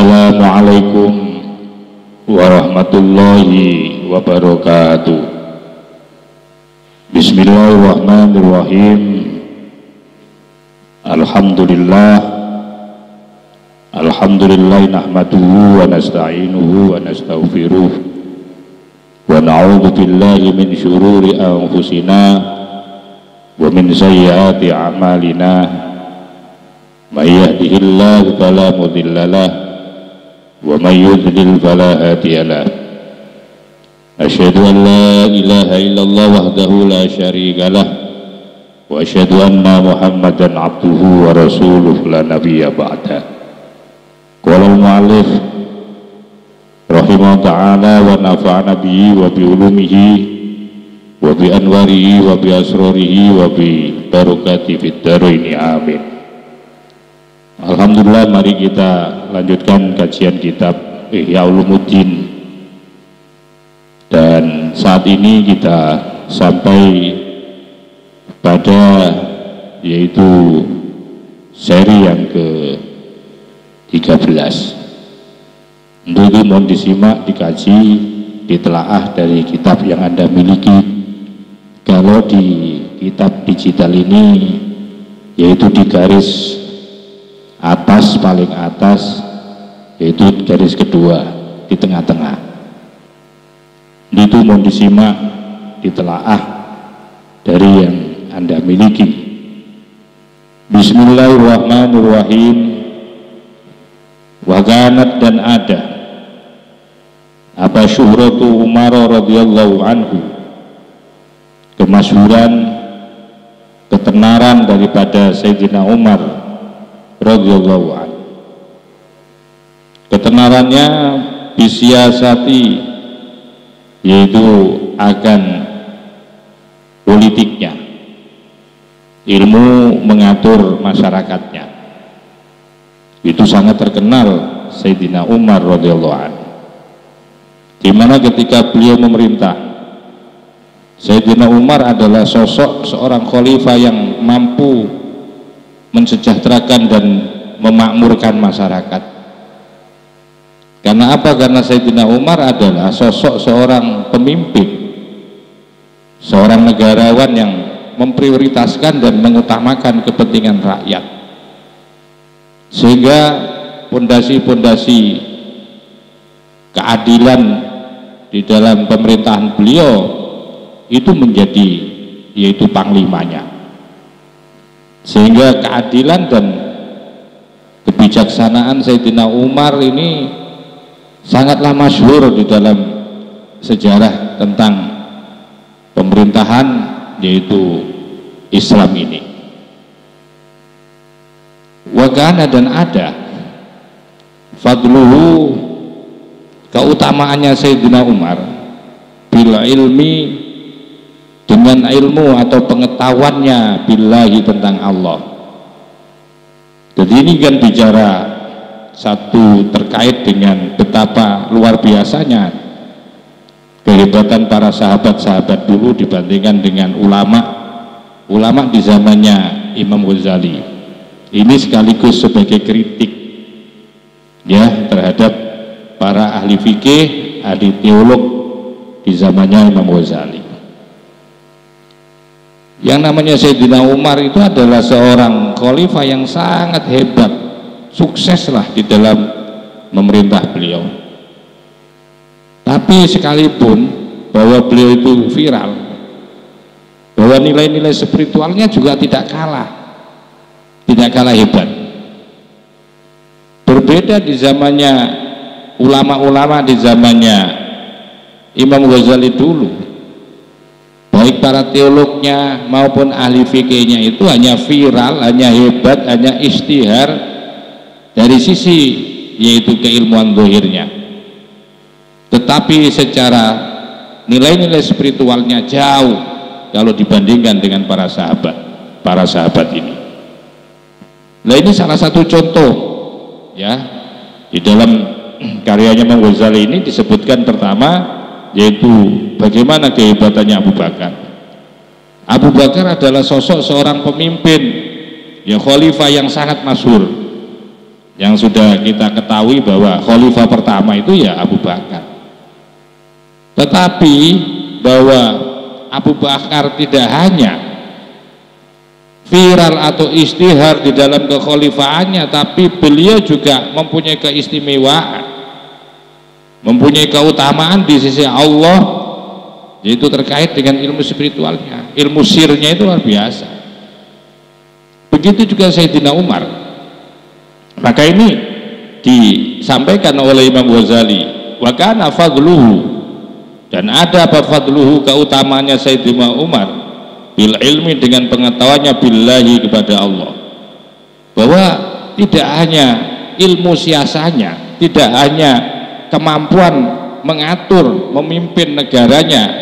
Assalamualaikum warahmatullahi wabarakatuh. Bismillahirrahmanirrahim. Alhamdulillah nahmaduhu wa nasta'inuhu wa nastaghfiruh wa na'udzu billahi min syururi anfusina wa min sayyiati a'malina. May yahdihillahu fala mudhillalah wa may yudlil fala hadiyalah. Asyhadu an la ilaha illallah wahdahu la syarikalah wa asyhadu anna Muhammadan abduhu wa rasuluh la nabiyya ba'da. Qala al-mu'allif rahimahullah ta'ala wa nafa'ana bihi wa bi ulumihi wa bi anwarihi wa bi asrarihi wa bi barakati fid dharaini amin. Alhamdulillah, mari kita lanjutkan kajian kitab Ihya Ulumuddin. Dan saat ini kita sampai pada yaitu seri yang ke-13. Untuk itu mohon disimak, dikaji, ditelaah dari kitab yang Anda miliki. Kalau di kitab digital ini yaitu di garis atas, paling atas, yaitu garis kedua di tengah-tengah. Itu mohon disimak, ditelaah dari yang Anda miliki. Bismillahirrahmanirrahim. Wa kanat, dan ada apa syuhratu Umar radhiyallahu anhu, kemasyhuran, ketenaran daripada Sayyidina Umar radhiyallahu anhu. Ketenarannya bisiasati, yaitu akan politiknya, ilmu mengatur masyarakatnya. Itu sangat terkenal Sayyidina Umar radhiyallahu anhu. Di mana ketika beliau memerintah, Sayyidina Umar adalah sosok seorang khalifah yang mampu mensejahterakan dan memakmurkan masyarakat. Karena apa? Karena Sayyidina Umar adalah sosok seorang pemimpin, seorang negarawan yang memprioritaskan dan mengutamakan kepentingan rakyat, sehingga pondasi-pondasi keadilan di dalam pemerintahan beliau itu menjadi yaitu panglimanya. Sehingga keadilan dan kebijaksanaan Sayyidina Umar ini sangatlah masyhur di dalam sejarah tentang pemerintahan yaitu Islam ini. Wa kana, dan ada fadluhu, keutamaannya Sayyidina Umar bil ilmi, dengan ilmu atau pengetahuannya billahi, tentang Allah. Jadi ini kan bicara satu terkait dengan betapa luar biasanya kehebatan para sahabat-sahabat dulu dibandingkan dengan ulama di zamannya Imam Ghazali. Ini sekaligus sebagai kritik ya terhadap para ahli fikih, ahli teolog di zamannya Imam Ghazali. Yang namanya Sayyidina Umar itu adalah seorang khalifah yang sangat hebat, sukseslah di dalam memerintah beliau. Tapi sekalipun bahwa beliau itu viral, bahwa nilai-nilai spiritualnya juga tidak kalah hebat. Berbeda di zamannya ulama-ulama di zamannya Imam Ghazali dulu, baik para teolognya maupun ahli fikihnya itu hanya viral, hanya hebat, hanya istihar dari sisi yaitu keilmuan zahirnya, tetapi secara nilai-nilai spiritualnya jauh kalau dibandingkan dengan para sahabat ini. Nah, ini salah satu contoh ya di dalam karyanya Imam Ghazali ini disebutkan pertama yaitu bagaimana kehebatannya Abu Bakar. Abu Bakar adalah sosok seorang pemimpin yang khalifah yang sangat masyhur, yang sudah kita ketahui bahwa khalifah pertama itu ya Abu Bakar. Tetapi bahwa Abu Bakar tidak hanya viral atau istihar di dalam kekhalifahannya, tapi beliau juga mempunyai keistimewaan, mempunyai keutamaan di sisi Allah, yaitu terkait dengan ilmu spiritualnya, ilmu sirnya itu luar biasa. Begitu juga Sayyidina Umar. Maka ini disampaikan oleh Imam Ghazali, wa kana fadluhu, dan ada apa fadluhu, keutamanya Sayyidina Umar bil ilmi, dengan pengetahuannya billahi, kepada Allah, bahwa tidak hanya ilmu siasanya, tidak hanya kemampuan mengatur memimpin negaranya,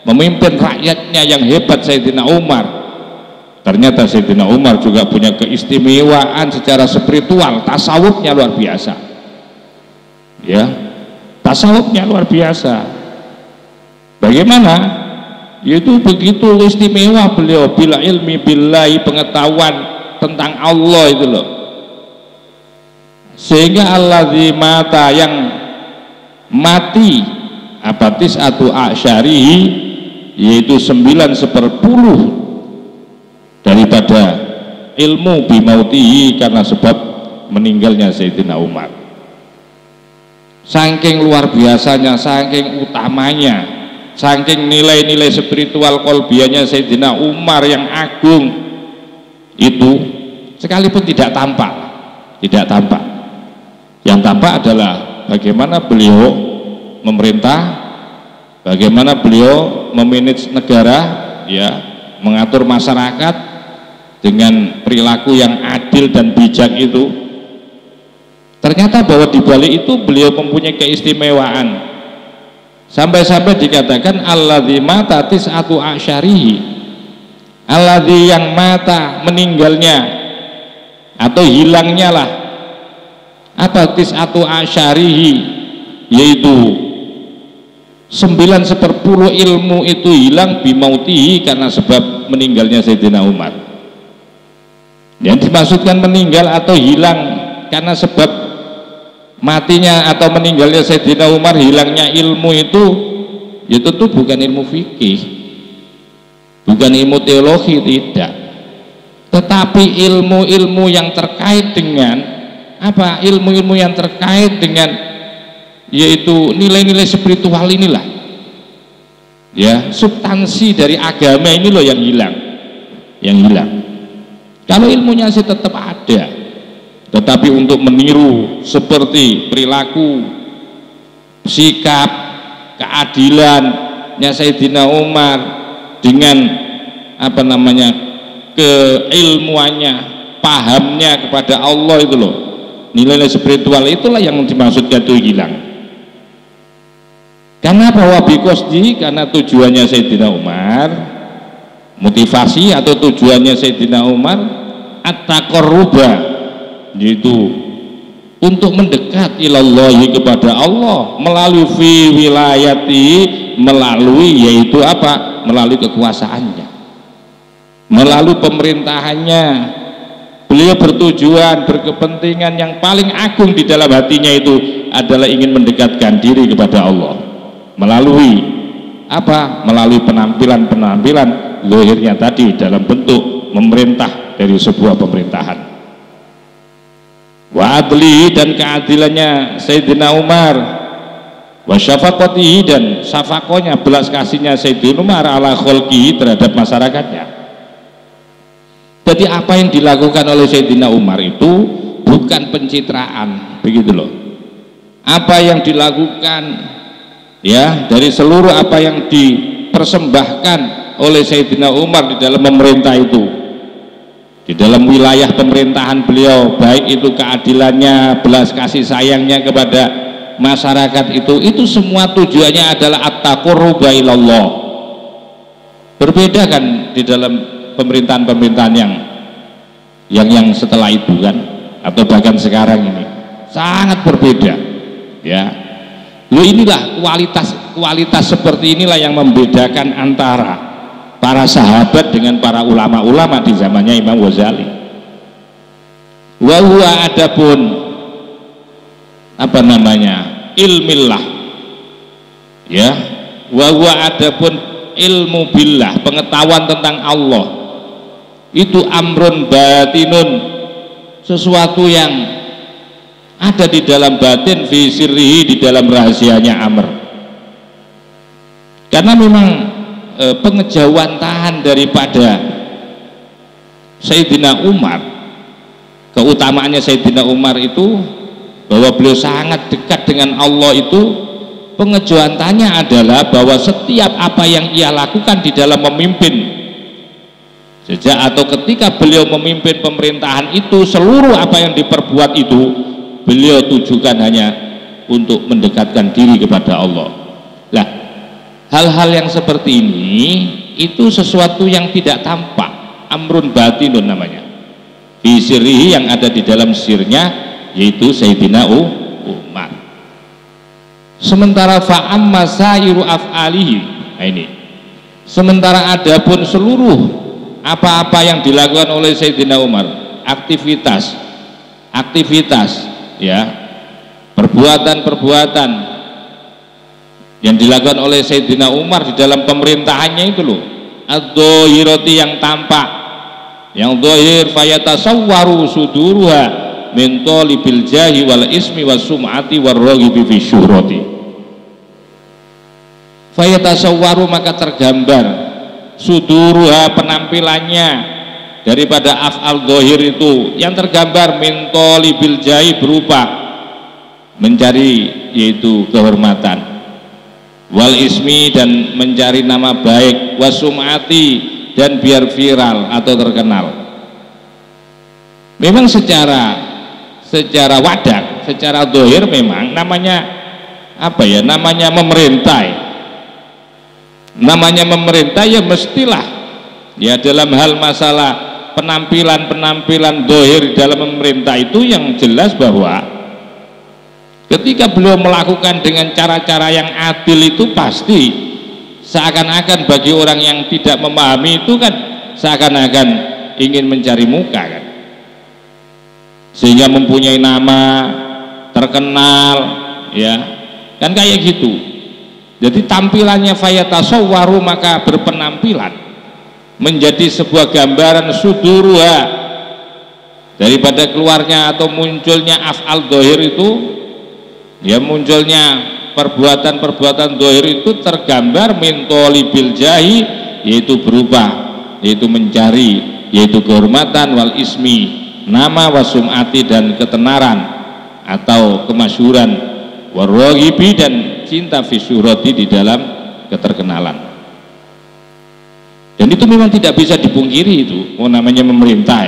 memimpin rakyatnya yang hebat Sayyidina Umar, ternyata Sayyidina Umar juga punya keistimewaan secara spiritual, tasawufnya luar biasa, ya, tasawufnya luar biasa. Bagaimana? Yaitu begitu istimewa beliau bila ilmi billahi, pengetahuan tentang Allah itu loh, sehingga alladzi mata, yang mati abatis atau asyarihi, yaitu 9/10 daripada ilmu bimautihi, karena sebab meninggalnya Sayyidina Umar. Saking luar biasanya, saking utamanya, saking nilai-nilai spiritual kolbianya Sayyidina Umar yang agung itu, sekalipun tidak tampak, yang tampak adalah bagaimana beliau memerintah, bagaimana beliau memanage negara, ya, mengatur masyarakat dengan perilaku yang adil dan bijak itu. Ternyata bahwa di balik itu beliau mempunyai keistimewaan, sampai-sampai dikatakan alladzi mata tis'atu asyarihi, alladzi, yang mata, meninggalnya atau hilangnya lah apa tis'atu asyarihi, yaitu 9/10 ilmu itu hilang bimautihi, karena sebab meninggalnya Sayyidina Umar. Yang dimaksudkan meninggal atau hilang karena sebab matinya atau meninggalnya Sayyidina Umar, hilangnya ilmu itu, ya tentu bukan ilmu fikih, bukan ilmu teologi, tidak, tetapi ilmu-ilmu yang terkait dengan apa? Ilmu-ilmu yang terkait dengan yaitu nilai-nilai spiritual inilah, ya, substansi dari agama ini loh yang hilang. Kalau ilmunya sih tetap ada, tetapi untuk meniru seperti perilaku, sikap, keadilannya Sayyidina Umar dengan apa namanya, keilmuannya, pahamnya kepada Allah itu loh, nilai-nilai spiritual itulah yang dimaksudkan itu hilang. Karena bahwa bikosdi, karena tujuannya Sayyidina Umar, motivasi atau tujuannya Sayyidina Umar at-taqarruba, yaitu untuk mendekat ilallahi, kepada Allah, melalui fi wilayati, melalui yaitu apa? Melalui kekuasaannya, melalui pemerintahannya. Beliau bertujuan, berkepentingan yang paling agung di dalam hatinya itu adalah ingin mendekatkan diri kepada Allah melalui apa? Melalui penampilan lahirnya tadi dalam bentuk memerintah dari sebuah pemerintahan. Wa adli, dan keadilannya Sayyidina Umar, wa syafaqatihi, dan syafakonya, belas kasihnya Sayyidina Umar ala khalqihi, terhadap masyarakatnya. Jadi apa yang dilakukan oleh Sayyidina Umar itu bukan pencitraan, begitu loh. Apa yang dilakukan, ya, dari seluruh apa yang dipersembahkan oleh Sayyidina Umar di dalam memerintah itu, di dalam wilayah pemerintahan beliau, baik itu keadilannya, belas kasih sayangnya kepada masyarakat itu semua tujuannya adalah at-taqarruba ilallah. Berbeda kan di dalam pemerintahan-pemerintahan yang setelah itu kan, atau bahkan sekarang ini sangat berbeda, ya. Loh, inilah kualitas seperti inilah yang membedakan antara para sahabat dengan para ulama-ulama di zamannya Imam Ghazali. Wa huwa adapun apa namanya ilmillah, ya, wa huwa adapun ilmu billah, pengetahuan tentang Allah, itu amrun batinun, sesuatu yang ada di dalam batin, fi sirrihi, di dalam rahasianya amr. Karena memang pengejawantahan daripada Sayyidina Umar, keutamaannya Sayyidina Umar itu bahwa beliau sangat dekat dengan Allah, itu pengejawantahannya adalah bahwa setiap apa yang ia lakukan di dalam memimpin, sejak atau ketika beliau memimpin pemerintahan itu, seluruh apa yang diperbuat itu beliau tujukan hanya untuk mendekatkan diri kepada Allah. Lah, hal-hal yang seperti ini itu sesuatu yang tidak tampak, amrun batinun namanya, fi sirrihi, yang ada di dalam sirnya, yaitu Sayyidina Umar. Sementara fa'amma sa'iru af'alihi, nah ini, sementara adapun seluruh apa-apa yang dilakukan oleh Sayyidina Umar, aktivitas ya, perbuatan-perbuatan yang dilakukan oleh Sayyidina Umar di dalam pemerintahannya itu loh, ad-dhahirati, yang tampak, yang dhahir, fayatasawwaru suduruha min talibil jahi wal ismi was sum'ati war raghibi fi syuhrati. Fayatasawwaru, maka tergambar, suduruha, penampilannya daripada af'al dhahir itu, yang tergambar min talibil jahi, berupa mencari yaitu kehormatan, wal ismi, dan mencari nama baik, wasumati, dan biar viral atau terkenal. Memang secara wadah, secara zahir memang namanya apa ya, namanya memerintah ya mestilah ya dalam hal masalah penampilan zahir dalam memerintah itu, yang jelas bahwa ketika beliau melakukan dengan cara-cara yang adil itu pasti seakan-akan bagi orang yang tidak memahami itu kan seakan-akan ingin mencari muka kan, sehingga mempunyai nama, terkenal, ya kan, kayak gitu. Jadi tampilannya fayatasawwaru, maka berpenampilan, menjadi sebuah gambaran suduruha, daripada keluarnya atau munculnya af'al dhahir itu, ya munculnya perbuatan-perbuatan dhahir itu tergambar min talibil jahi, yaitu berupa, yaitu mencari, yaitu kehormatan, wal ismi, nama, wasum'ati, dan ketenaran atau kemasyhuran, warraghibi, dan cinta fi syuhrati, di dalam keterkenalan. Dan itu memang tidak bisa dipungkiri, itu namanya memerintah.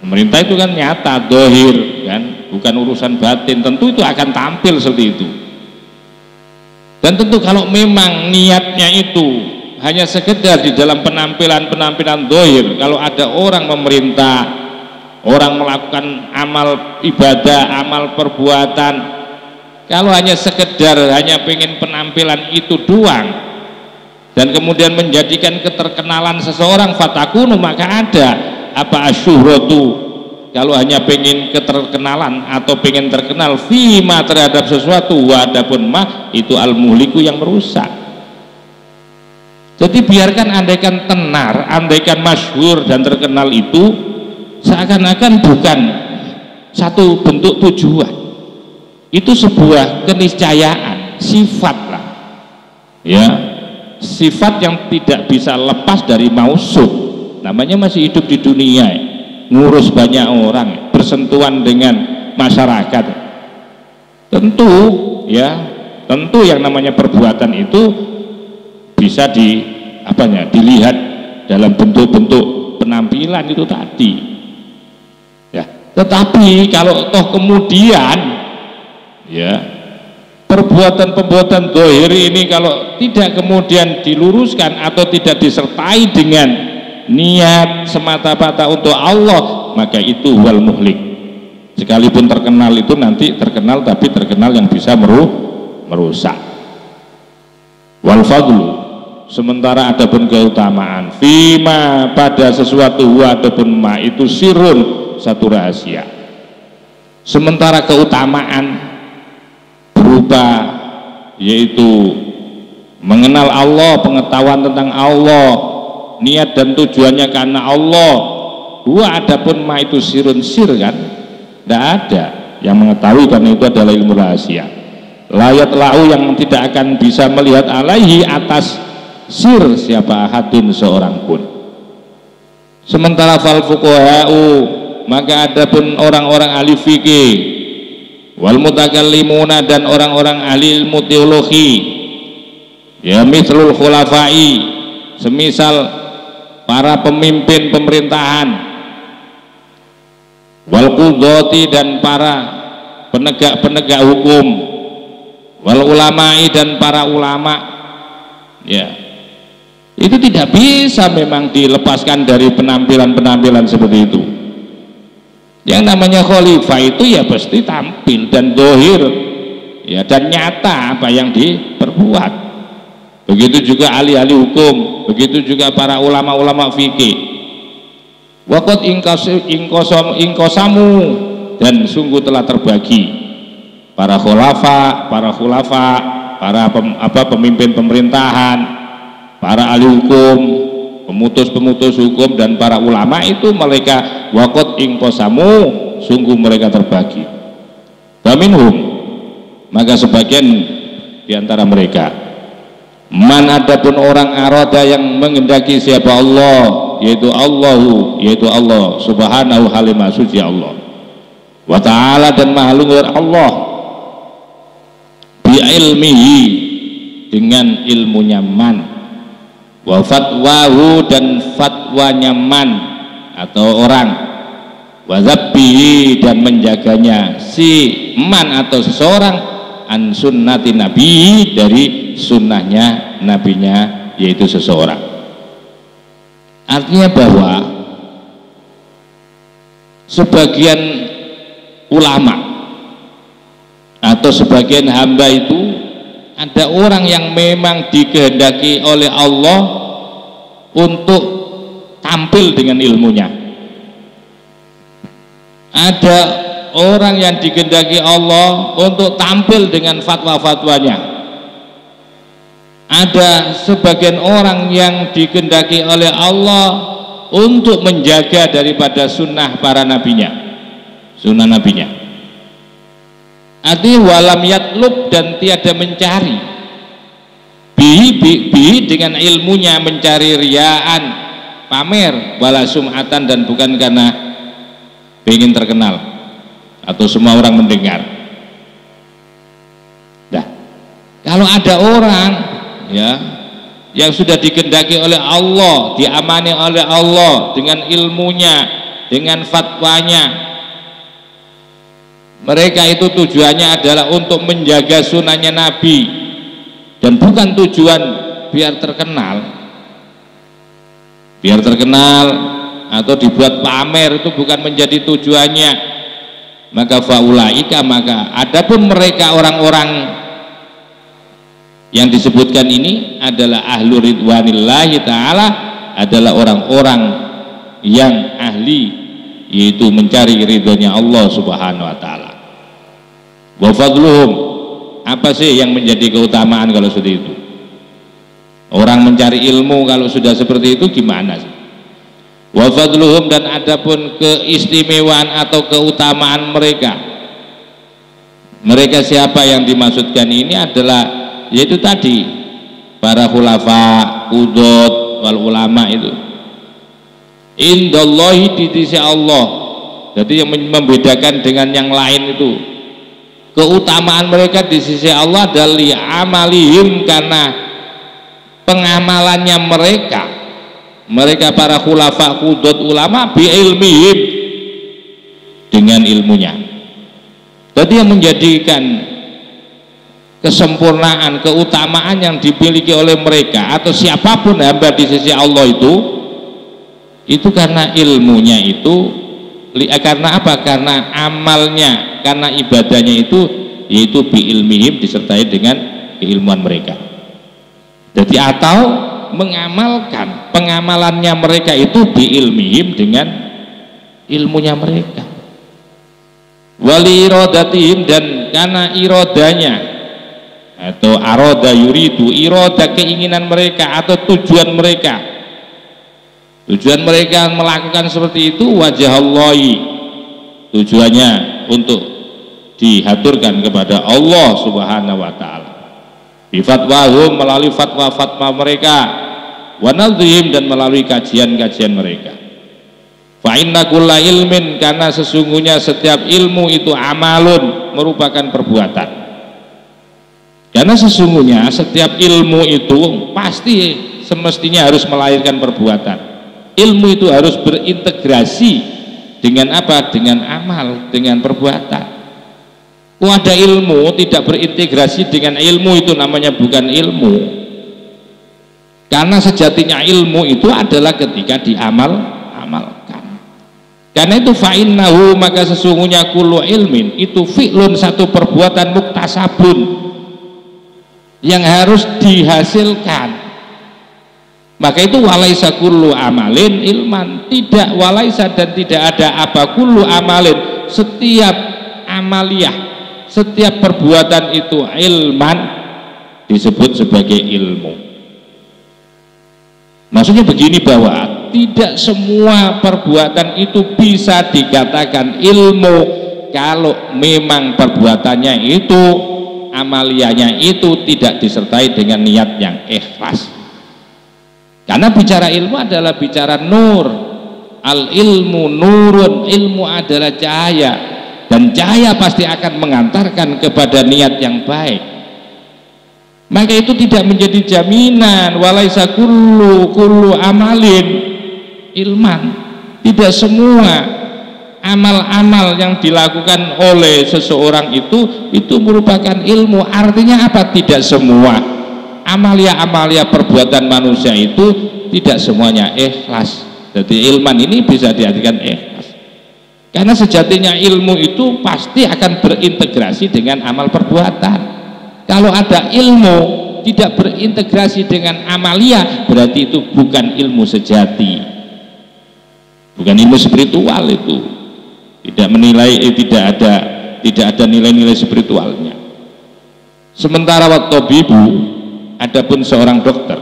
Memerintah itu kan nyata, dhahir kan, bukan urusan batin. Tentu itu akan tampil seperti itu. Dan tentu kalau memang niatnya itu hanya sekedar di dalam penampilan dhahir, kalau ada orang memerintah, orang melakukan amal ibadah, amal perbuatan, kalau hanya sekedar hanya pengen penampilan itu doang, dan kemudian menjadikan keterkenalan seseorang, fatakunu, maka ada apa asyuhratu, kalau hanya pengen keterkenalan atau pengen terkenal, fima, terhadap sesuatu, wadapun mah, itu al-muhliku, yang merusak. Jadi biarkan, andaikan tenar, andaikan masyhur dan terkenal itu seakan-akan bukan satu bentuk tujuan, itu sebuah keniscayaan, sifat lah ya, sifat yang tidak bisa lepas dari mausuf. Namanya masih hidup di dunia, ngurus banyak orang, bersentuhan dengan masyarakat. Tentu ya, tentu yang namanya perbuatan itu bisa dilihat dalam bentuk-bentuk penampilan itu tadi ya. Tetapi kalau toh kemudian ya perbuatan-perbuatan dhahir ini kalau tidak kemudian diluruskan atau tidak disertai dengan niat semata-mata untuk Allah, maka itu wal muhlik. Sekalipun terkenal itu nanti terkenal, tapi terkenal yang bisa merusak. Wal fadlu, sementara adapun keutamaan, fima, pada sesuatu, adapun ma, itu sirun, satu rahasia. Sementara keutamaan berupa yaitu mengenal Allah, pengetahuan tentang Allah, niat dan tujuannya karena Allah. Adapun ma itu sirun sir kan, tidak ada yang mengetahui karena itu adalah ilmu rahasia. Layat lau yang tidak akan bisa melihat alaihi atas sir siapa ahadun seorang pun. Sementara fal fuqaha'u, maka adapun orang-orang ahli fikih, wal mutakallimuna dan orang-orang ahli ilmu teologi, ya mithlul khulafai, semisal para pemimpin pemerintahan, wal qudhati dan para penegak-penegak hukum, wal ulama'i dan para ulama, ya itu tidak bisa memang dilepaskan dari penampilan-penampilan seperti itu. Yang namanya khalifah itu ya pasti tampil dan dohir, ya, dan nyata apa yang diperbuat. Begitu juga ahli-ahli hukum, begitu juga para ulama-ulama fikih. Waqad ingkosamu, dan sungguh telah terbagi para khulafa, para pemimpin pemerintahan, para ahli hukum, pemutus-pemutus hukum, dan para ulama itu mereka waqad ingkosamu, sungguh mereka terbagi. Faminhum, maka sebagian diantara mereka, man adapun orang arada yang menghendaki siapa Allah, yaitu Allah subhanahu halimah suci Allah wa ta'ala, dan maha luhur Allah, bi ilmihi, dengan ilmunya man, wa fatwahu, dan fatwanya man atau orang, wa zabbihi, dan menjaganya si man atau seseorang, an sunnati nabi, dari sunnahnya nabinya yaitu seseorang. Artinya bahwa sebagian ulama atau sebagian hamba itu ada orang yang memang dikehendaki oleh Allah untuk tampil dengan ilmunya. Ada orang yang dikehendaki Allah untuk tampil dengan fatwa-fatwanya. Ada sebagian orang yang dikehendaki oleh Allah untuk menjaga daripada sunnah para nabinya, sunnah nabinya. Artinya walam yatlub, dan tiada mencari bihi dengan ilmunya, mencari riaan, pamer, wala sum'atan, dan bukan karena ingin terkenal atau semua orang mendengar. Nah, kalau ada orang ya yang sudah dikehendaki oleh Allah, diamani oleh Allah dengan ilmunya, dengan fatwanya, mereka itu tujuannya adalah untuk menjaga sunnahnya Nabi, dan bukan tujuan biar terkenal atau dibuat pamer, itu bukan menjadi tujuannya. Maka faulaika, maka adapun mereka orang-orang yang disebutkan ini adalah ahlu ridwanillahi ta'ala, adalah orang-orang yang ahli yaitu mencari ridhonya Allah subhanahu wa ta'ala. Wa fadluhum, apa sih yang menjadi keutamaan kalau seperti itu? Orang mencari ilmu kalau sudah seperti itu gimana sih? Wa fadluhum, dan adapun keistimewaan atau keutamaan mereka. Mereka siapa yang dimaksudkan ini adalah yaitu tadi para khulafa, qudot, wal ulama itu. Indallahi, di sisi Allah. Jadi yang membedakan dengan yang lain itu, keutamaan mereka di sisi Allah adalah amalihim, karena pengamalannya mereka para khulafa, qudot, ulama, bi ilmihim, dengan ilmunya. Jadi yang menjadikan kesempurnaan, keutamaan yang dimiliki oleh mereka atau siapapun hamba di sisi Allah itu karena ilmunya itu. Karena apa? Karena amalnya, karena ibadahnya itu yaitu bi ilmihim, disertai dengan keilmuan mereka. Jadi atau mengamalkan pengamalannya mereka itu bi ilmihim, dengan ilmunya mereka. Wali irodatihim, dan karena irodanya atau aroda yuridu, iroda keinginan mereka atau tujuan mereka melakukan seperti itu, wajah Allahi, tujuannya untuk dihaturkan kepada Allah Subhanahu wa ta'ala, bifatwahum, melalui fatwa-fatwa mereka, wanadhim, dan melalui kajian-kajian mereka. Fa inna kulla ilmin, karena sesungguhnya setiap ilmu itu amalun, merupakan perbuatan. Karena sesungguhnya setiap ilmu itu pasti semestinya harus melahirkan perbuatan. Ilmu itu harus berintegrasi dengan apa? Dengan amal, dengan perbuatan. Ada ilmu tidak berintegrasi dengan ilmu, itu namanya bukan ilmu. Karena sejatinya ilmu itu adalah ketika diamalkan. Karena itu fa'innahu, maka sesungguhnya kullu ilmin itu fi'lun, satu perbuatan, muktasabun, yang harus dihasilkan. Maka itu walaisa kullu amalin ilman, tidak walaisa dan tidak ada apa kullu amalin, setiap amaliyah, setiap perbuatan itu ilman disebut sebagai ilmu. Maksudnya begini, bahwa tidak semua perbuatan itu bisa dikatakan ilmu kalau memang perbuatannya itu, amaliyahnya itu tidak disertai dengan niat yang ikhlas. Karena bicara ilmu adalah bicara nur, al ilmu nurun, ilmu adalah cahaya, dan cahaya pasti akan mengantarkan kepada niat yang baik. Maka itu tidak menjadi jaminan walaisa kullu amalin ilman. Tidak semua amal-amal yang dilakukan oleh seseorang itu merupakan ilmu. Artinya apa? Tidak semua amalia perbuatan manusia itu tidak semuanya ikhlas. Jadi ilman ini bisa diartikan ikhlas. Karena sejatinya ilmu itu pasti akan berintegrasi dengan amal perbuatan. Kalau ada ilmu tidak berintegrasi dengan amalia, berarti itu bukan ilmu sejati, bukan ilmu spiritual. Itu tidak menilai, tidak ada nilai-nilai spiritualnya. Sementara waktu bibu, adapun seorang dokter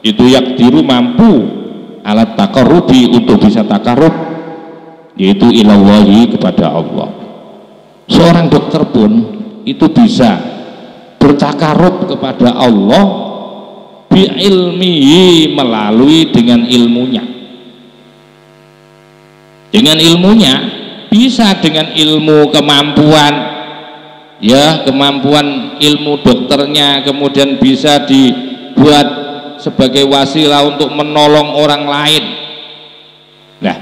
itu yakdiru, mampu alat taqarrubi, untuk bisa takarrub, yaitu ilallahi, kepada Allah. Seorang dokter pun itu bisa bertakarub kepada Allah bi'ilmihi, melalui dengan ilmunya. Dengan ilmunya bisa, dengan ilmu kemampuan, ya, kemampuan ilmu dokternya kemudian bisa dibuat sebagai wasilah untuk menolong orang lain. Nah,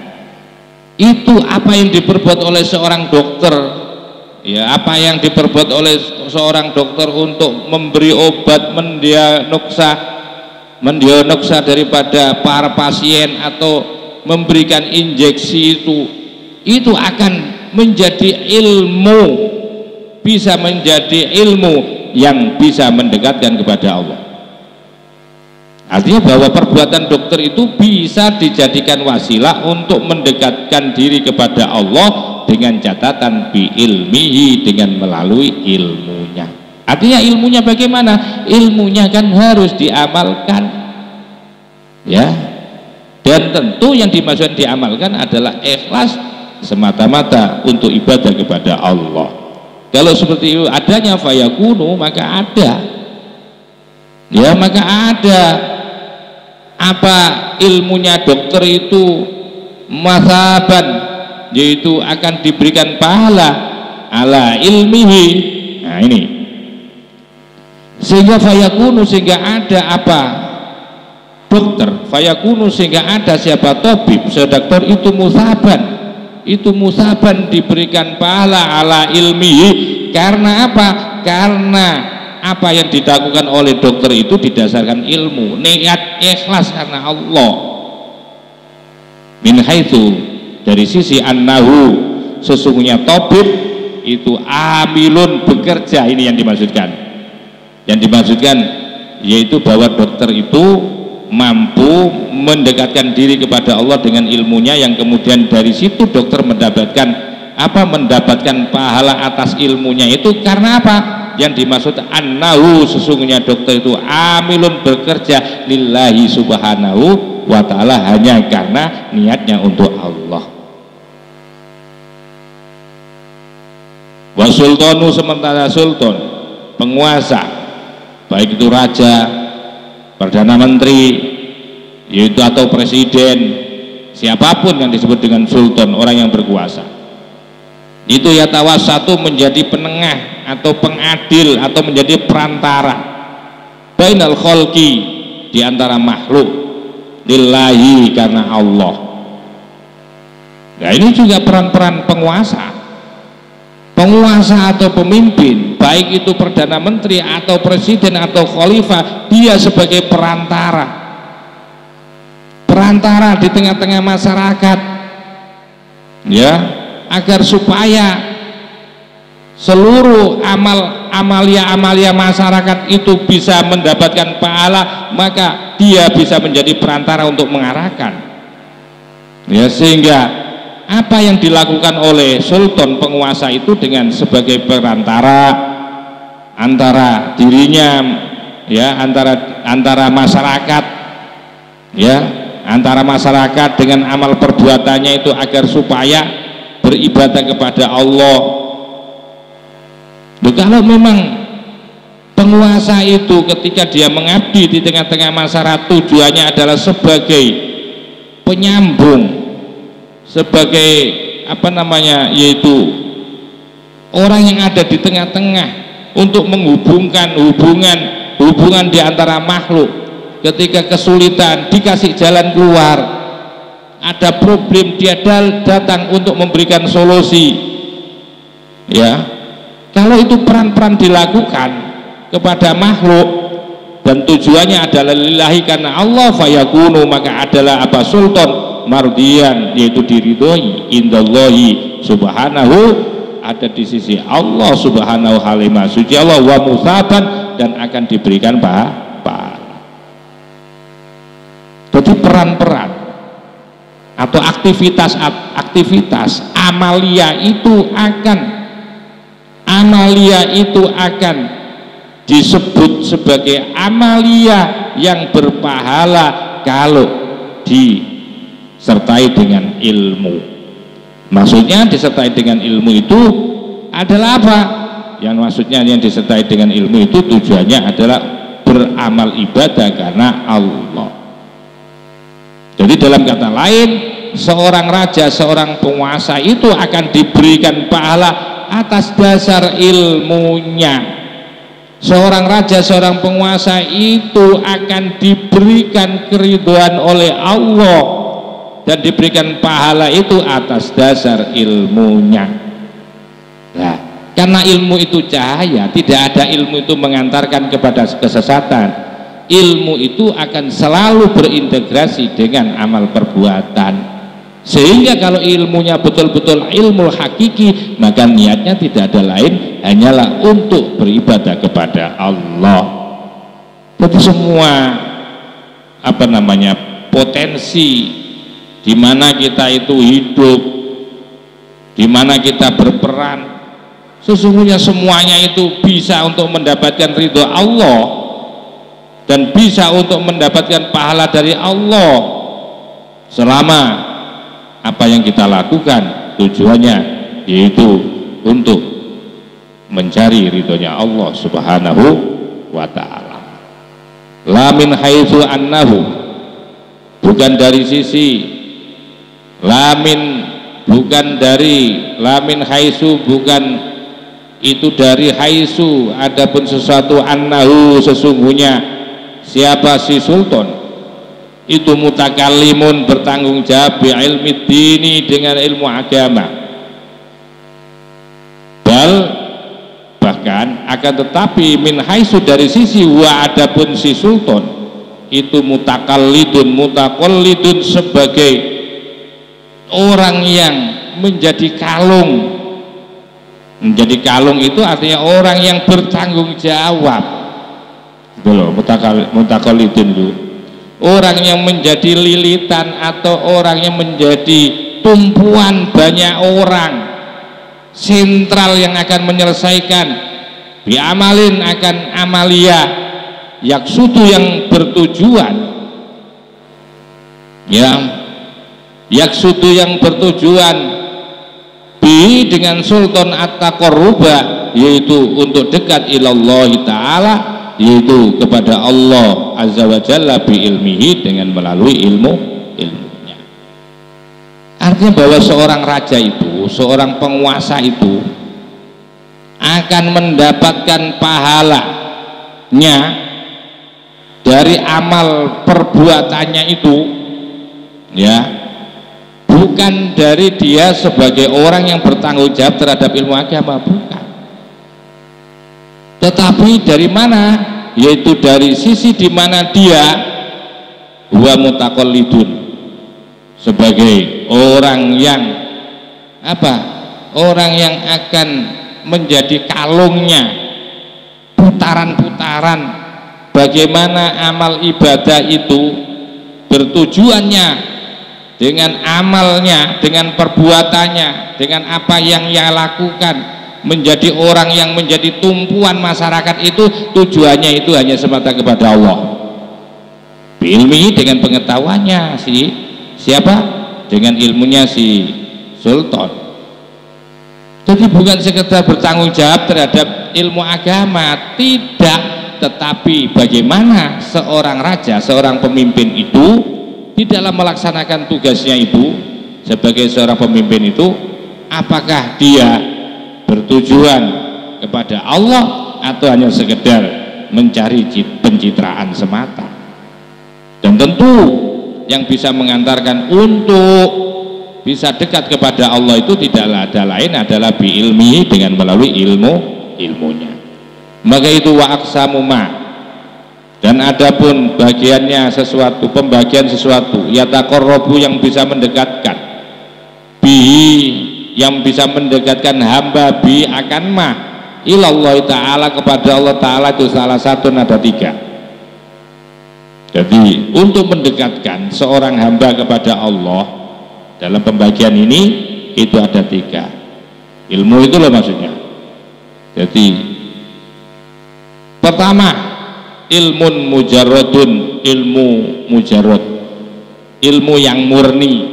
itu apa yang diperbuat oleh seorang dokter. Ya, apa yang diperbuat oleh seorang dokter untuk memberi obat, mendiagnosa daripada para pasien atau memberikan injeksi, itu akan menjadi ilmu, bisa menjadi ilmu yang bisa mendekatkan kepada Allah. Artinya bahwa perbuatan dokter itu bisa dijadikan wasilah untuk mendekatkan diri kepada Allah, dengan catatan bi ilmihi, dengan melalui ilmunya. Artinya ilmunya bagaimana? Ilmunya kan harus diamalkan, ya. Dan tentu yang dimaksud diamalkan adalah ikhlas semata-mata untuk ibadah kepada Allah. Kalau seperti itu adanya fayakunu, maka ada, ya, maka ada apa ilmunya dokter itu masaban, yaitu akan diberikan pahala ala ilmihi. Nah ini, sehingga fayakunu, sehingga ada apa dokter, fayakunu, sehingga ada siapa tabib, sedokter itu musaban, diberikan pahala ala ilmihi. Karena apa? Karena apa yang dilakukan oleh dokter itu didasarkan ilmu, niat ikhlas karena Allah. Min haitsu, dari sisi annahu, sesungguhnya tabib itu amilun, bekerja. Ini yang dimaksudkan. Yang dimaksudkan yaitu bahwa dokter itu mampu mendekatkan diri kepada Allah dengan ilmunya, yang kemudian dari situ dokter mendapatkan pahala atas ilmunya itu. Karena apa? Yang dimaksud annahu, sesungguhnya dokter itu amilun, bekerja lillahi subhanahu wa ta'ala, hanya karena niatnya untuk Allah. Wa sultanu, sementara sultan, penguasa, baik itu raja, perdana menteri, yaitu atau presiden, siapapun yang disebut dengan sultan, orang yang berkuasa, itu yatawasatu, menjadi penengah atau pengadil atau menjadi perantara bainal khalqi, di antara makhluk, lillahi, karena Allah. Nah, ini juga peran-peran penguasa atau pemimpin, baik itu perdana menteri atau presiden atau khalifah, dia sebagai perantara di tengah-tengah masyarakat, ya, agar supaya seluruh amalia masyarakat itu bisa mendapatkan pahala, maka dia bisa menjadi perantara untuk mengarahkan, ya, sehingga apa yang dilakukan oleh sultan, penguasa itu dengan sebagai perantara antara dirinya, ya, antara masyarakat, ya, antara masyarakat dengan amal perbuatannya itu, agar supaya beribadah kepada Allah. Kalau memang penguasa itu ketika dia mengabdi di tengah-tengah masyarakat, tujuannya adalah sebagai penyambung, sebagai yaitu orang yang ada di tengah-tengah untuk menghubungkan hubungan di antara makhluk. Ketika kesulitan, dikasih jalan keluar, ada problem, dia datang untuk memberikan solusi, ya. Kalau itu peran-peran dilakukan kepada makhluk dan tujuannya adalah lillahi, karena Allah, fayakunu, maka adalah sultan mardiyan, yaitu diridhoi, indallahi subhanahu, ada di sisi Allah subhanahu halimah suci Allah, wa musaban, dan akan diberikan pahala. Jadi peran-peran atau aktivitas amalia itu akan disebut sebagai amalia yang berpahala kalau disertai dengan ilmu. Maksudnya disertai dengan ilmu itu adalah apa? Yang maksudnya yang disertai dengan ilmu itu tujuannya adalah beramal ibadah karena Allah. Jadi dalam kata lain, seorang raja, seorang penguasa itu akan diberikan pahala atas dasar ilmunya. Seorang raja, seorang penguasa itu akan diberikan keridhaan oleh Allah dan diberikan pahala itu atas dasar ilmunya. Nah, karena ilmu itu cahaya, tidak ada ilmu itu mengantarkan kepada kesesatan. Ilmu itu akan selalu berintegrasi dengan amal perbuatan, sehingga kalau ilmunya betul-betul ilmu hakiki, maka niatnya tidak ada lain hanyalah untuk beribadah kepada Allah. Jadi semua potensi di mana kita itu hidup, di mana kita berperan, sesungguhnya semuanya itu bisa untuk mendapatkan ridho Allah dan bisa untuk mendapatkan pahala dari Allah, selama apa yang kita lakukan tujuannya yaitu untuk mencari ridhonya Allah subhanahu wa ta'ala. La min haitsu annahu, bukan dari sisi lamin haitsu, bukan itu dari haitsu, adapun sesuatu, annahu, sesungguhnya siapa si sultan itu mutakallimun, bertanggung jawab bi ilmi dini, dengan ilmu agama. Bahkan akan tetapi min haitsu, dari sisi wa, adapun si sultan itu mutakallidun sebagai orang yang menjadi kalung. Menjadi kalung itu artinya orang yang bertanggung jawab. Mutakallidun itu orang yang menjadi lilitan atau orang yang menjadi tumpuan banyak orang, sentral yang akan menyelesaikan, biamalin akan amalia, yaksudu yang bertujuan, ya, yaksudu yang bertujuan, bi dengan sultan at-taqarruba, yaitu untuk dekat ilallah ta'ala, yaitu kepada Allah azza wa jalla bi ilmihi, dengan melalui ilmunya. Artinya bahwa seorang raja itu, seorang penguasa itu akan mendapatkan pahalanya dari amal perbuatannya itu, ya, bukan dari dia sebagai orang yang bertanggung jawab terhadap ilmu agama, bukan, tetapi dari mana? Yaitu dari sisi di mana dia huwa mutaqallidun, sebagai orang yang apa? Orang yang akan menjadi kalungnya, putaran-putaran bagaimana amal ibadah itu bertujuannya dengan amalnya, dengan perbuatannya, dengan apa yang ia lakukan, menjadi orang yang menjadi tumpuan masyarakat itu, tujuannya itu hanya semata kepada Allah. Ilmi dengan pengetahuannya siapa? Dengan ilmunya si sultan. Jadi bukan sekedar bertanggung jawab terhadap ilmu agama, tidak, tetapi bagaimana seorang raja, seorang pemimpin itu di dalam melaksanakan tugasnya itu sebagai seorang pemimpin itu, apakah dia bertujuan kepada Allah atau hanya sekedar mencari pencitraan semata. Dan tentu yang bisa mengantarkan untuk bisa dekat kepada Allah itu tidaklah ada lain adalah biilmi, dengan melalui ilmunya. Maka itu wa aqsamu ma, dan adapun bagiannya sesuatu, pembagian sesuatu, yataqarrabu yang bisa mendekatkan, bihi yang bisa mendekatkan hamba bi akan ma ilallah ta'ala, kepada Allah ta'ala, itu salah satu ada 3. Jadi untuk mendekatkan seorang hamba kepada Allah dalam pembagian ini itu ada 3 ilmu itu loh maksudnya. Jadi pertama ilmun mujarradun, ilmu mujarrad, ilmu yang murni.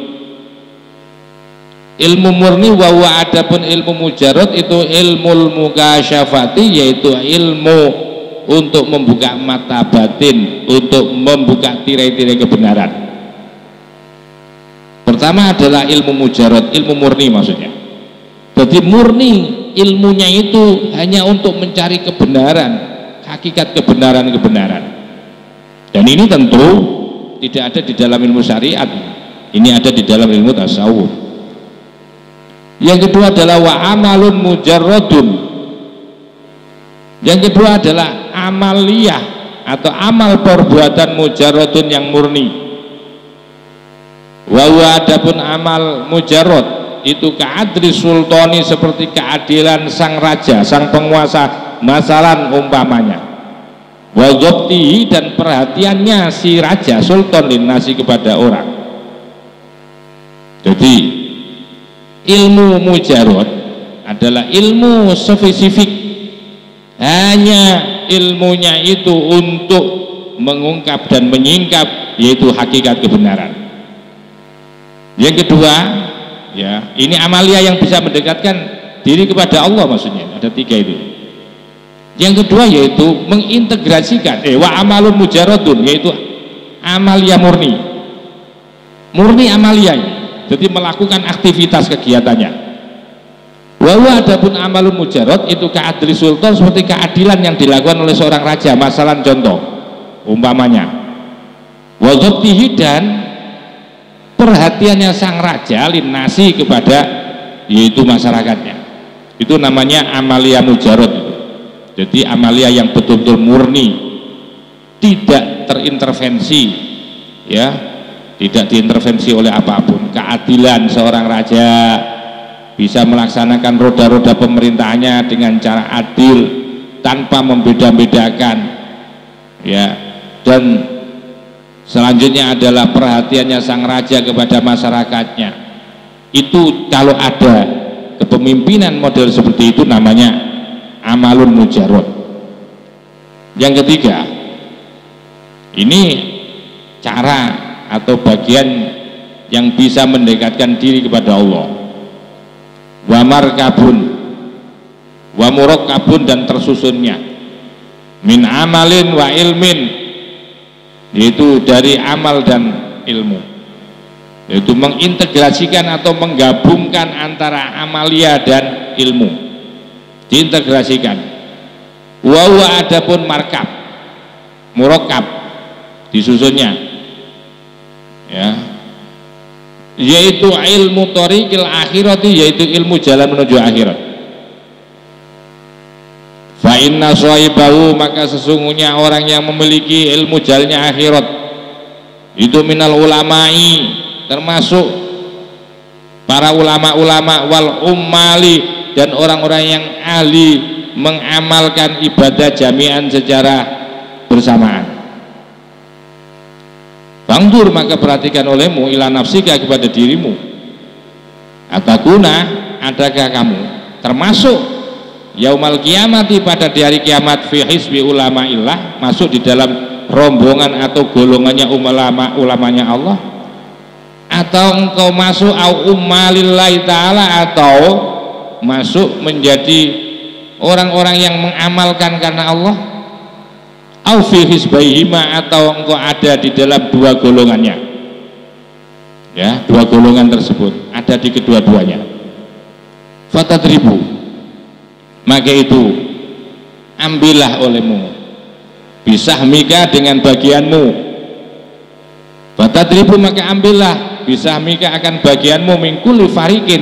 Ilmu murni wa adapun ilmu mujarrad itu ilmul mukasyafati, yaitu ilmu untuk membuka mata batin, untuk membuka tirai-tirai kebenaran. Pertama adalah ilmu mujarrad, ilmu murni maksudnya. Jadi murni ilmunya itu hanya untuk mencari kebenaran, hakikat kebenaran-kebenaran. Dan ini tentu tidak ada di dalam ilmu syariat. Ini ada di dalam ilmu tasawuf. Yang kedua adalah wa amalun mujarradun. Yang kedua adalah amaliyah atau amal perbuatan mujarradun yang murni. Wa adapun amal mujarrad itu keadli sultani, seperti keadilan sang raja, sang penguasa, masalan umpamanya. Wa dhabtihi, dan perhatiannya si raja sultan linnasi kepada orang. Jadi ilmu mujarrad adalah ilmu spesifik, hanya ilmunya itu untuk mengungkap dan menyingkap, yaitu hakikat kebenaran. Yang kedua, ya, ini amalia yang bisa mendekatkan diri kepada Allah maksudnya, ada 3 itu. Yang kedua yaitu mengintegrasikan wa amalun mujarradun, yaitu amalia murni amalia ini. Jadi melakukan aktivitas kegiatannya. Wa adapun amalun mujarrad itu keadli sultan, seperti keadilan yang dilakukan oleh seorang raja, masalan contoh umpamanya. Wa dhabtihi, dan perhatiannya sang raja linnasi kepada yaitu masyarakatnya. Itu namanya amalia mujarrad. Jadi amalia yang betul-betul murni, tidak terintervensi, ya, tidak diintervensi oleh apapun. Keadilan seorang raja bisa melaksanakan roda-roda pemerintahannya dengan cara adil tanpa membeda-bedakan, ya, dan Selanjutnya adalah perhatiannya sang raja kepada masyarakatnya. Itu kalau ada kepemimpinan model seperti itu namanya amalun mujarrad. Yang ketiga, ini cara atau bagian yang bisa mendekatkan diri kepada Allah. Wa markabun wa murakkabun, dan tersusunnya min amalin wa ilmin, yaitu dari amal dan ilmu, yaitu mengintegrasikan atau menggabungkan antara amalia dan ilmu, diintegrasikan. Wa huwa adapun markab, murakkab, disusunnya, ya, yaitu ilmu thoriqil akhirati, yaitu ilmu jalan menuju akhirat. Fa inna sahibahu, maka sesungguhnya orang yang memiliki ilmu jalannya akhirat itu minal ulama'i, termasuk para ulama-ulama, wal ummali, dan orang-orang yang ahli mengamalkan ibadah jami'an secara bersamaan. Fangdur, maka perhatikan olehmu, ila nafsika, kepada dirimu, atakuna, adakah kamu termasuk yaumal kiamati, pada di hari kiamat, fi hisbi ulama'illah, masuk di dalam rombongan atau golongannya ulamanya Allah, atau engkau masuk au ummalillahi ta'ala, atau masuk menjadi orang-orang yang mengamalkan karena Allah, au fi hisbaihima, atau engkau ada di dalam dua golongannya, ya, dua golongan tersebut ada di kedua-duanya. Fatadribu, maka itu ambillah olehmu, bisahmika, dengan bagianmu. Fatadribu, maka ambillah, bisahmika, akan bagianmu, min kulli fariqin,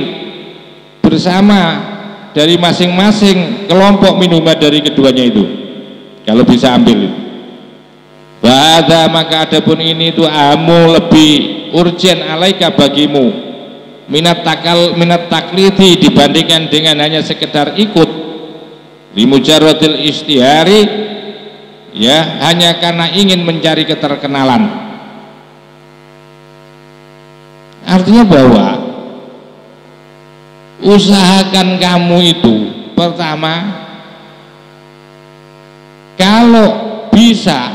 bersama dari masing-masing kelompok, minuma, dari keduanya itu, kalau bisa ambil. Bahada, maka adapun ini itu amu, lebih urgen, alaika, bagimu, minat taklidi, dibandingkan dengan hanya sekedar ikut, limujarradil istihari, ya, hanya karena ingin mencari keterkenalan. Artinya bahwa usahakan kamu itu, pertama, kalau bisa,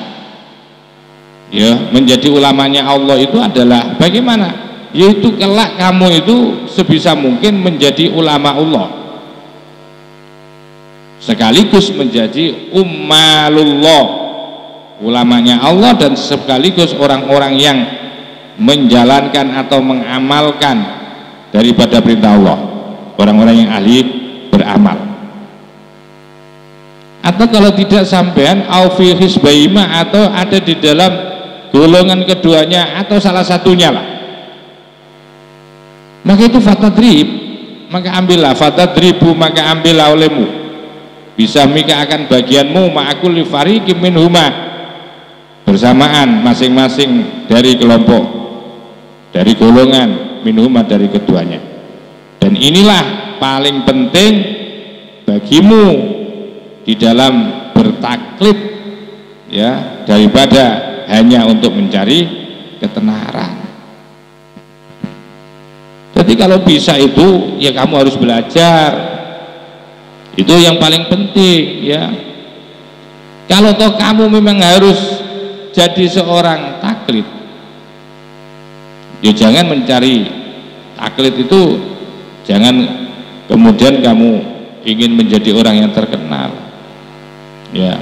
ya, menjadi ulamanya Allah itu adalah bagaimana, yaitu kelak kamu itu sebisa mungkin menjadi ulama Allah, sekaligus menjadi ummalullah, ulamanya Allah, dan sekaligus orang-orang yang menjalankan atau mengamalkan daripada perintah Allah, orang-orang yang ahli beramal. Atau kalau tidak sampean, au fi hisbaima, atau ada di dalam golongan keduanya, atau salah satunya lah, maka itu fatadrib, maka ambillah, fatadribu, maka ambillah olehmu, bisa mika, akan bagianmu, ma'akul fariqim minhuma, bersamaan masing-masing dari kelompok, dari golongan, minhuma, dari keduanya. Dan inilah paling penting bagimu di dalam bertaklid, ya, daripada hanya untuk mencari ketenaran. Jadi kalau bisa itu, ya, kamu harus belajar, itu yang paling penting, ya. Kalau toh kamu memang harus jadi seorang taklid, ya, jangan mencari taklid itu, jangan kemudian kamu ingin menjadi orang yang terkenal, ya,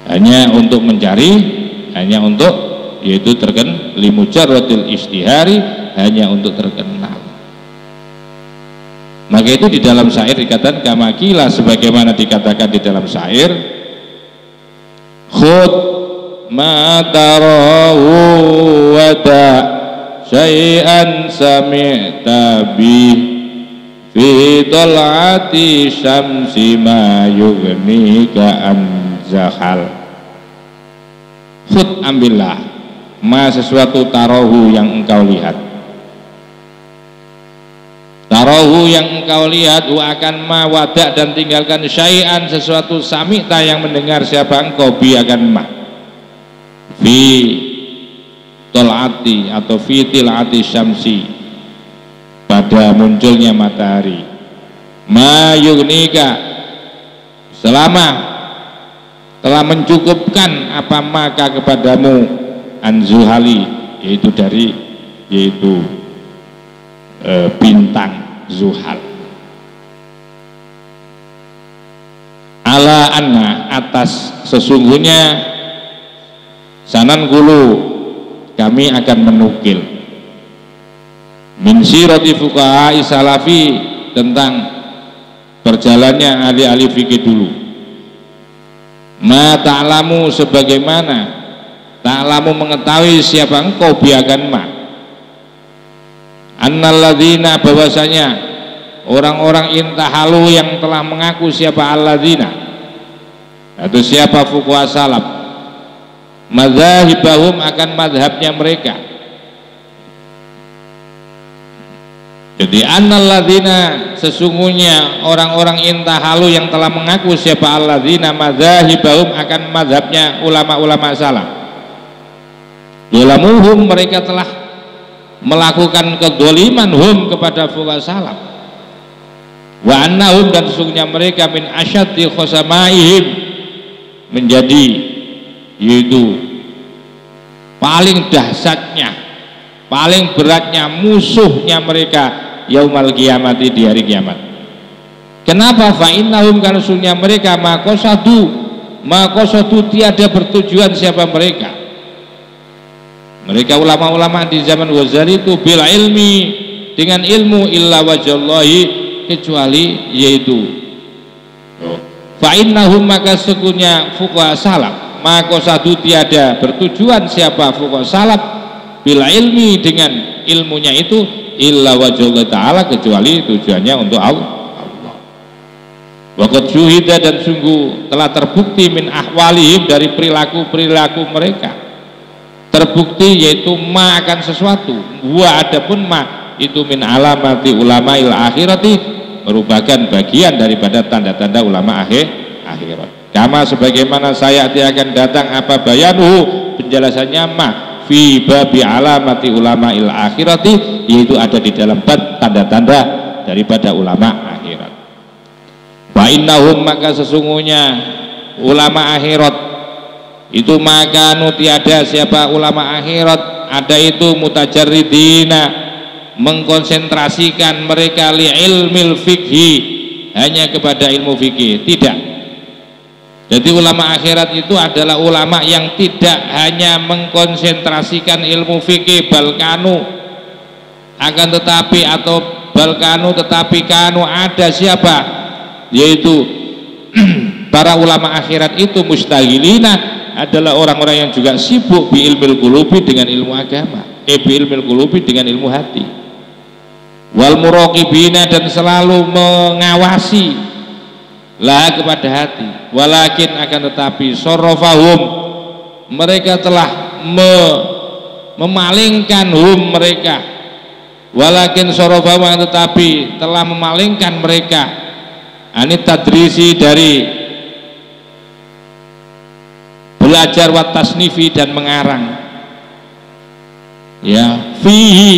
hanya untuk mencari, hanya untuk, yaitu limujarradil istihari, hanya untuk terkenal. Maka itu di dalam syair dikatakan kamakila, sebagaimana dikatakan di dalam syair, khud ma tarahu wada syai'an sami'ta bih fi tol'ati syamsi ma yugnika an zahal. Khud, ambillah, ma, sesuatu, tarahu, yang engkau lihat, tarahu, yang engkau lihat, wa akan ma, wadak, dan tinggalkan syai'an, sesuatu, sami'ta, yang mendengar siapa engkau, bi, akan ma, fi tolati atau fi tilati syamsi, pada munculnya matahari, ma yugnika, selama telah mencukupkan apa maka kepadamu, anzuhali, yaitu dari bintang Zuhal. Ala anna, atas sesungguhnya, sanan kulu, kami akan menukil, min sirati fuqaha salafi, tentang perjalannya ahli-ahli fikih dulu, ma ta'lamu, sebagaimana ta'lamu mengetahui siapa engkau biakan ma, annalladzina, bahwasanya orang-orang intahalu yang telah mengaku siapa alladzina, atau siapa fuqaha salaf, madzhabahum, akan madhabnya mereka. Jadi annalladzina, sesungguhnya orang-orang intahalu yang telah mengaku siapa alladzina, madzhabahum, akan madhabnya ulama-ulama salaf, dolamuhum, mereka telah melakukan kedoliman hum, kepada fuqaha salaf, wa annahum, dan sesungguhnya mereka min asyaddi khosamaihim, menjadi yaitu paling dahsyatnya, paling beratnya musuhnya mereka yaumal kiamati, di hari kiamat. Kenapa? Fa innahum, karena sesungguhnya mereka maqasadu tiada bertujuan siapa mereka ulama-ulama di zaman Ghazali itu, bil ilmi, dengan ilmu, illa wajallahi, kecuali yaitu fa innahum, maka sesungguhnya fuqaha salaf, maqasadu tiada bertujuan siapa fuqaha salaf, bil ilmi, dengan ilmunya itu, illa wajallahi ta'ala, kecuali tujuannya untuk Allah. Waqad syuhida, dan sungguh telah terbukti, min ahwalihim, dari perilaku-perilaku mereka, terbukti yaitu ma, akan sesuatu, wa, adapun ma itu min alamati ulama'il akhirati, merupakan bagian daripada tanda-tanda ulama akhirat. Kama, sebagaimana saya akan datang apa bayanuhu, penjelasannya ma fi babi alamati ulama'il akhirati, yaitu ada di dalam bab tanda-tanda daripada ulama akhirat. Wa innahum, maka sesungguhnya ulama akhirat itu, maka tiada siapa ulama akhirat, ada itu mutajarridina, mengkonsentrasikan mereka li ilmil fikhi, hanya kepada ilmu fikih, tidak. Jadi ulama akhirat itu adalah ulama yang tidak hanya mengkonsentrasikan ilmu fikih, balkanu, akan tetapi, atau balkanu, tetapi kanu, ada siapa, yaitu para ulama akhirat itu mustaghilina, adalah orang-orang yang juga sibuk bi ilmil qulubi, dengan ilmu agama, bi ilmil qulubi, dengan ilmu hati, wal muraqibina, dan selalu mengawasi lah kepada hati, walakin, akan tetapi, sorofahum, mereka telah memalingkan hum, mereka, walakin sorofahum, akan tetapi telah memalingkan mereka, anit tadrisi, dari belajar, wa tasnifi, dan mengarang, ya, fihi,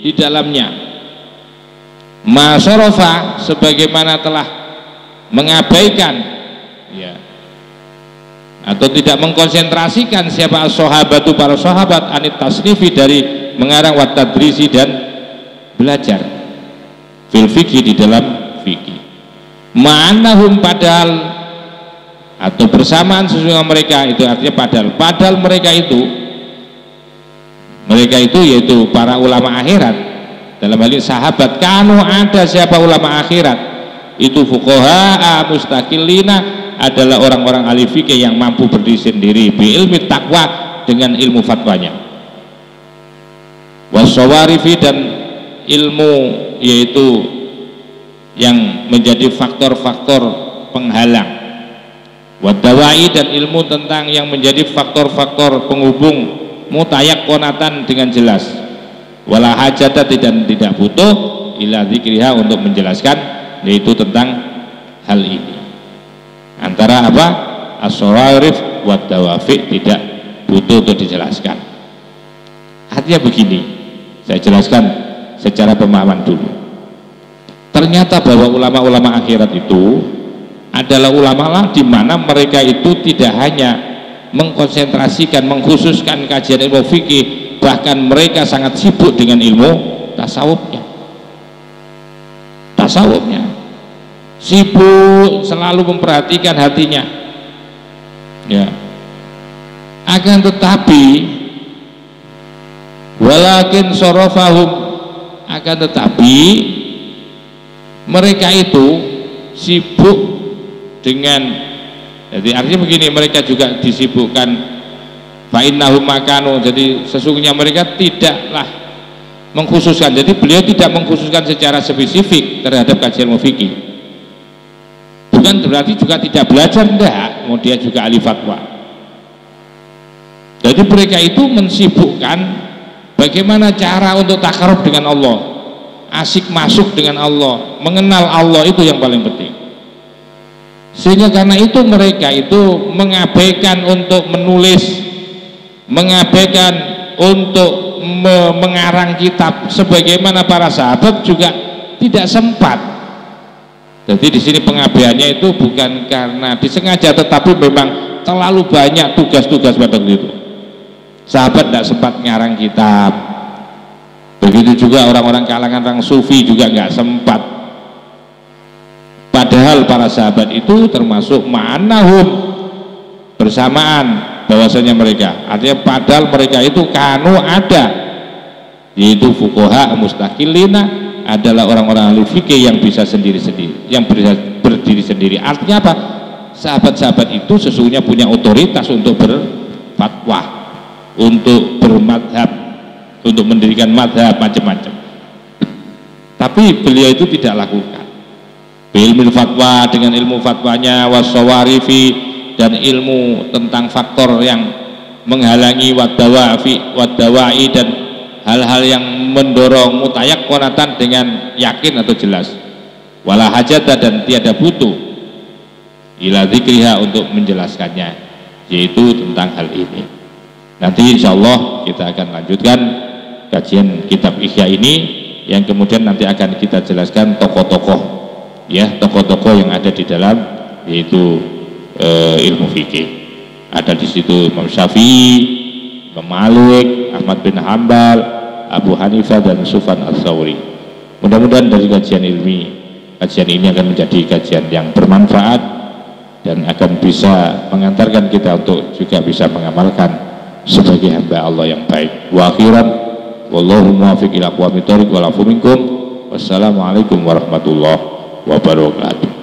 di dalamnya, masorofa, sebagaimana telah mengabaikan, ya, atau tidak mengkonsentrasikan siapa sahabatu, para sahabat, anit tasnifi, dari mengarang, wa tadrisi, dan belajar, fil fikih, di dalam fikih, ma'annahum, padahal, atau bersamaan sesungguhnya mereka itu, artinya padahal mereka itu yaitu para ulama akhirat, dalam hal ini sahabat, kanu, ada siapa ulama akhirat itu, fuqaha mustaqillina, adalah orang-orang ahli fikih yang mampu berdiri sendiri, bi ilmi taqwa, dengan ilmu fatwanya, wasawarifi, dan ilmu yaitu yang menjadi faktor-faktor penghalang, wadawai, dan ilmu tentang yang menjadi faktor-faktor penghubung, mutayaqqonatan, dengan jelas, wala hajata, tidak butuh, ila dzikriha, untuk menjelaskan yaitu tentang hal ini, antara apa, as-sawarif wa dawafi, tidak butuh untuk dijelaskan. Artinya begini, saya jelaskan secara pemahaman dulu. Ternyata bahwa ulama-ulama akhirat itu adalah ulama di mana mereka itu tidak hanya mengkonsentrasikan, mengkhususkan kajian ilmu fikih, bahkan mereka sangat sibuk dengan ilmu tasawufnya. Sibuk selalu memperhatikan hatinya, ya. Akan tetapi walakin sorofahum, akan tetapi mereka itu sibuk dengan, jadi artinya begini, mereka juga disibukkan fa'innahum makanu, jadi sesungguhnya mereka tidaklah mengkhususkan, jadi beliau tidak mengkhususkan secara spesifik terhadap kajian ilmu fikih. Bukan berarti juga tidak belajar, enggak, mau dia juga ahli fatwa. Jadi mereka itu mensibukkan bagaimana cara untuk takarub dengan Allah, asik masuk dengan Allah, mengenal Allah, itu yang paling penting. Sehingga karena itu mereka itu mengabaikan untuk menulis, mengabaikan untuk mengarang kitab, sebagaimana para sahabat juga tidak sempat. Jadi di sini pengabaiannya itu bukan karena disengaja, tetapi memang terlalu banyak tugas-tugas pada itu. Sahabat tidak sempat ngarang kitab. Begitu juga orang-orang kalangan orang sufi juga nggak sempat. Padahal para sahabat itu termasuk ma'annahum, bersamaan bahwasanya mereka, artinya padahal mereka itu kanu ada, yaitu fuqaha mustaqillina, adalah orang-orang ahli fikih yang bisa sendiri-sendiri, yang bisa berdiri sendiri. Artinya apa? Sahabat-sahabat itu sesungguhnya punya otoritas untuk berfatwa, untuk bermadhab, untuk mendirikan madhab macam-macam. Tapi beliau itu tidak lakukan. Ilmu fatwa dengan ilmu fatwanya, wasawarifi, dan ilmu tentang faktor yang menghalangi wadawai, dan hal-hal yang mendorong mutayakkonatan dengan yakin atau jelas, wala hajata, dan tiada butuh ila dzikriha, untuk menjelaskannya, yaitu tentang hal ini. Nanti insya Allah kita akan lanjutkan kajian kitab Ihya ini, yang kemudian nanti akan kita jelaskan tokoh-tokoh, ya, tokoh-tokoh yang ada di dalam, yaitu ilmu fikih. Ada di situ Imam Syafi'i, Imam Malik, Ahmad bin Hanbal, Abu Hanifah, dan Sufyan Ats-Tsauri. Mudah-mudahan dari kajian ini akan menjadi kajian yang bermanfaat dan akan bisa mengantarkan kita untuk juga bisa mengamalkan sebagai hamba Allah yang baik. Wa akhiran, wallahu muwaffiq ila aqwamit thoriq wal afu minkum. Wassalamualaikum warahmatullahi wabarakatuh.